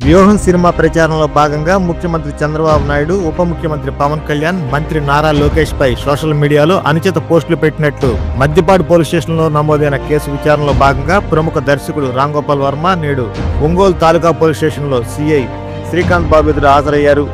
వ్యూహం సినిమా ప్రచారంలో భాగంగా ముఖ్యమంత్రి చంద్రబాబు నాయుడు, ఉప ముఖ్యమంత్రి పవన్ కళ్యాణ్, మంత్రి నారా లోకేష్ పై సోషల్ మీడియాలో అనుచిత పోస్టులు పెట్టినట్లు మద్దిపాడు పోలీస్ స్టేషన్లో నమోదైన కేసు విచారణలో భాగంగా ప్రముఖ దర్శకుడు రామ్ గోపాల్ వర్మ నేడు ఒంగోలు తాలూకా పోలీస్ స్టేషన్లో సిఐ శ్రీకాంత్ బాబు ఎదురు హాజరయ్యారు.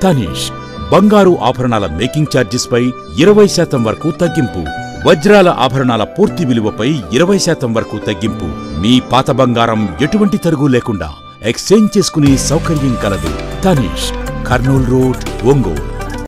తనీష్ బంగారు ఆభరణాల మేకింగ్ ఛార్జెస్ పై 20% వరకు తగ్గింపు. వజ్రాల ఆభరణాల పూర్తి విలువపై 20% వరకు తగ్గింపు. మీ పాత బంగారం ఎటువంటి తరుగు లేకుండా ఎక్స్చేంజ్ చేసుకునే సౌకర్యం కలదు. తనీష్, కర్నూల్ రోడ్, ఒంగోలు.